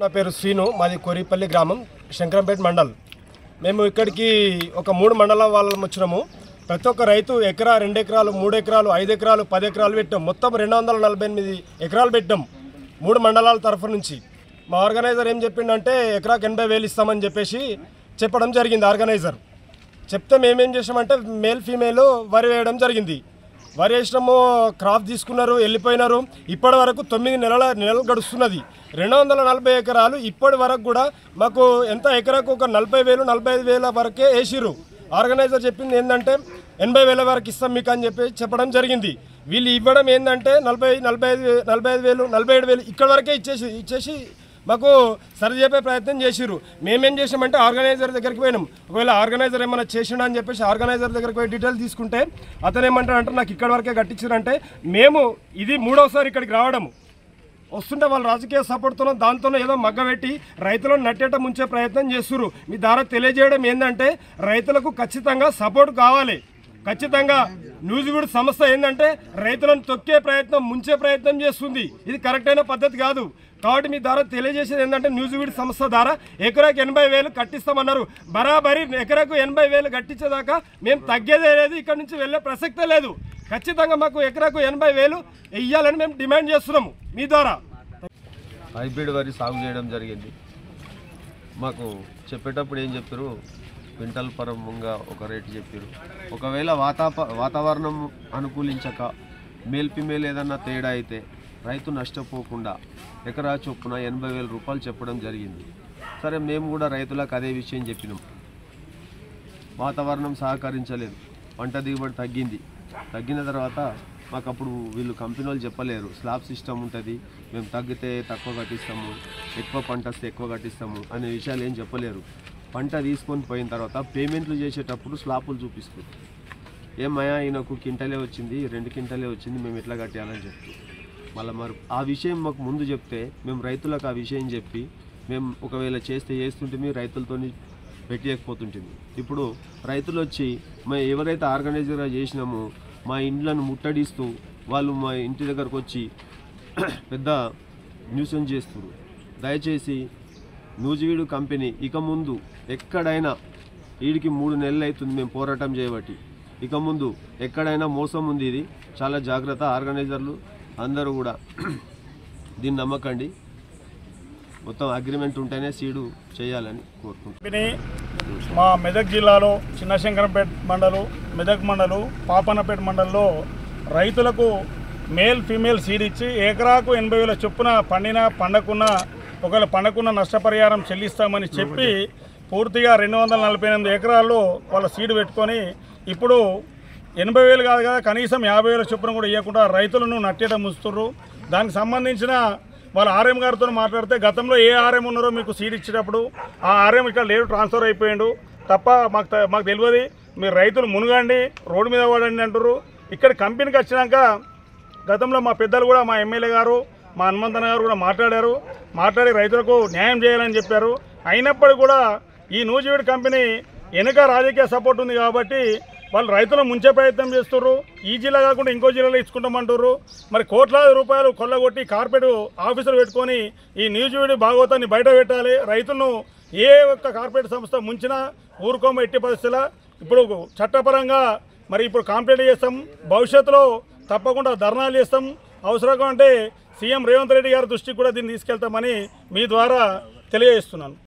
నా పేరు శ్రీను, మాది కోరిపల్లి గ్రామం, శంకరంపేట మండల్. మేము ఇక్కడికి ఒక 3 మండలం వాళ్ళం వచ్చినాము. ప్రతి ఒక్క రైతు ఎకరా, 2 ఎకరాలు, 3 ఎకరాలు, 5 ఎకరాలు, 10 ఎకరాలు పెట్టాం. మొత్తం 248 ఎకరాలు పెట్టాం 3 మండలాల తరఫు నుంచి. మా ఆర్గనైజర్ ఏం చెప్పిండంటే ఎకరాకి 80,000 ఇస్తామని చెప్పేసి చెప్పడం జరిగింది. ఆర్గనైజర్ చెప్తే మేమేం చేసామంటే మేల్ ఫీమేల్ వరి వేయడం జరిగింది. వరి వేసినాము, క్రాప్ తీసుకున్నారు, వెళ్ళిపోయినారు. ఇప్పటి వరకు 9 నెలలు గడుస్తున్నది. 240 ఎకరాలు ఇప్పటి వరకు కూడా మాకు ఎంత ఎకరాకు ఒక 40,000, 45,000 వరకే వేసిర్రు. ఆర్గనైజర్ చెప్పింది ఏంటంటే 80,000 వరకు ఇస్తాం మీకు అని చెప్పి చెప్పడం జరిగింది. వీళ్ళు ఇవ్వడం ఏంటంటే 45,000, 47,000 ఇక్కడ వరకే ఇచ్చేసి మాకు సరి చెప్పే ప్రయత్నం చేసిర్రు. మేమేం చేసామంటే ఆర్గనైజర్ దగ్గరికి పోయినాం. ఒకవేళ ఆర్గనైజర్ ఏమైనా చేసిండా అని చెప్పేసి ఆర్గనైజర్ దగ్గరికి పోయి డీటెయిల్ తీసుకుంటే అతను ఏమంటాడంటే నాకు ఇక్కడ వరకే కట్టించారంటే, మేము ఇది 3వసారి ఇక్కడికి రావడం వస్తుంటే వాళ్ళు రాజకీయ సపోర్ట్తోనో దాంతోనో ఏదో మగ్గబెట్టి రైతులను నట్టేట ముంచే ప్రయత్నం చేస్తున్నారు. మీ ద్వారా తెలియజేయడం ఏంటంటే రైతులకు ఖచ్చితంగా సపోర్ట్ కావాలి. ఖచ్చితంగా న్యూజివీడ్ సంస్థ ఏంటంటే రైతులను తొక్కే ప్రయత్నం, ముంచే ప్రయత్నం చేస్తుంది. ఇది కరెక్ట్ అయిన పద్ధతి కాదు. కాబట్టి మీ ద్వారా తెలియజేసేది ఏంటంటే న్యూజివీడ్ సంస్థ ద్వారా ఎకరాకు 80,000 కట్టిస్తామన్నారు. బరాబరి ఎకరాకు 80,000 కట్టించేదాకా మేము తగ్గేదే లేదు, ఇక్కడ నుంచి వెళ్ళే ప్రసక్తే లేదు. ఖచ్చితంగా మాకు ఎకరాకు 80,000 ఇవ్వాలని మేము డిమాండ్ చేస్తున్నాము మీ ద్వారా. హైబ్రిడ్ వరి సాగు చేయడం జరిగింది. మాకు చెప్పేటప్పుడు ఏం చెప్పారు, క్వింటల్ పరంగా ఒక రేటు చెప్పారు. ఒకవేళ వాతావరణం అనుకూలించక మేల్ ఫీమేల్ ఏదన్నా తేడా అయితే రైతు నష్టపోకుండా ఎకరా చొప్పున 80,000 రూపాయలు చెప్పడం జరిగింది. సరే, మేము కూడా రైతులకు అదే విషయం చెప్పినాం. వాతావరణం సహకరించలేదు, పంట దిగుబడి తగ్గిన తర్వాత మాకు అప్పుడు వీళ్ళు కంపెనీ వాళ్ళు చెప్పలేరు స్లాబ్ సిస్టమ్ ఉంటుంది, మేము తగ్గితే తక్కువ కట్టిస్తాము, ఎక్కువ పంట వస్తే ఎక్కువ కట్టిస్తాము అనే విషయాలు ఏం చెప్పలేరు. పంట తీసుకొని పోయిన తర్వాత పేమెంట్లు చేసేటప్పుడు స్లాపులు చూపిస్తారు. ఏమయ్యా ఈయనకు కింటలే వచ్చింది, 2 కింటలే వచ్చింది, మేము ఎట్లా కట్టాలని చెప్తాం. మరి ఆ విషయం మాకు ముందు చెప్తే మేము రైతులకు ఆ విషయం చెప్పి మేము ఒకవేళ చేస్తుంటే మేము రైతులతో పెట్టలేకపోతుంటుంది. ఇప్పుడు రైతులు వచ్చి మేము ఎవరైతే ఆర్గనైజర్గా చేసినామో మా ఇండ్లను ముట్టడిస్తూ వాళ్ళు మా ఇంటి దగ్గరకు వచ్చి పెద్ద న్యూసెన్స్ చేస్తున్నారు. దయచేసి న్యూజివీడ్ కంపెనీ ఇక ముందు ఎక్కడైనా, వీడికి 3 నెలలు అవుతుంది మేము పోరాటం చేయబట్టి, ఇక ముందు ఎక్కడైనా మోసం ఉంది. ఇది చాలా జాగ్రత్త. ఆర్గనైజర్లు అందరూ కూడా దీన్ని నమ్మకండి. మొత్తం అగ్రిమెంట్ ఉంటేనే సీడు చేయాలని కోరుకుంటున్నాను. మా మెదక్ జిల్లాలో చిన్నశంకరంపేట మండలం, మెదక్ మండలం, పాపన్నపేట మండలంలో రైతులకు మేల్ ఫీమేల్ సీడ్ ఇచ్చి ఎకరాకు 80,000 చొప్పున ఒకవేళ పండకున్న నష్టపరిహారం చెల్లిస్తామని చెప్పి పూర్తిగా 248 ఎకరాల్లో వాళ్ళ సీడ్ పెట్టుకొని ఇప్పుడు 80,000 కాదు కదా, కనీసం 50,000 చొప్పున కూడా ఇవ్వకుండా రైతులను నట్టేట ముంచుతున్నారు. దానికి సంబంధించిన వాళ్ళ ఆర్ఎం గారితో మాట్లాడితే గతంలో ఏ ఆర్ఎం ఉన్నారో మీకు సీడ్ ఇచ్చేటప్పుడు ఆ ఆర్ఎం ఇక్కడ లేడు, ట్రాన్స్ఫర్ అయిపోయాడు తప్ప మాకు తెలియదు. మీరు రైతులు మునుగండి, రోడ్డు మీద పడండి అంటారు. ఇక్కడ కంపెనీకి వచ్చినాక గతంలో మా పెద్దలు కూడా, మా ఎమ్మెల్యే గారు, మా హనుమంతన్న గారు కూడా మాట్లాడి రైతులకు న్యాయం చేయాలని చెప్పారు. అయినప్పటికీ కూడా ఈ న్యూజివీడ్ కంపెనీ వెనుక రాజకీయ సపోర్ట్ ఉంది కాబట్టి వాళ్ళు రైతులను ముంచే ప్రయత్నం చేస్తున్నారు. ఈ జిల్లా కాకుండా ఇంకో జిల్లాలో ఇచ్చుకుంటామంటారు. మరి కోట్లాది రూపాయలు కొల్లగొట్టి కార్పొరేట్ ఆఫీసులు పెట్టుకొని ఈ న్యూజివీడ్ భాగవతాన్ని బయట పెట్టాలి. రైతులను ఏ ఒక్క కార్పొరేట్ సంస్థ ముంచినా ఊరుకోమ ఎట్టి పరిస్థితుల. ఇప్పుడు చట్టపరంగా మరి ఇప్పుడు కంప్లైంట్ చేస్తాం, భవిష్యత్తులో తప్పకుండా ధర్నాలు చేస్తాం. అవసరంగా అంటే సీఎం రేవంత్ రెడ్డి గారి దృష్టికి కూడా దీన్ని తీసుకెళ్తామని మీ ద్వారా తెలియజేస్తున్నాను.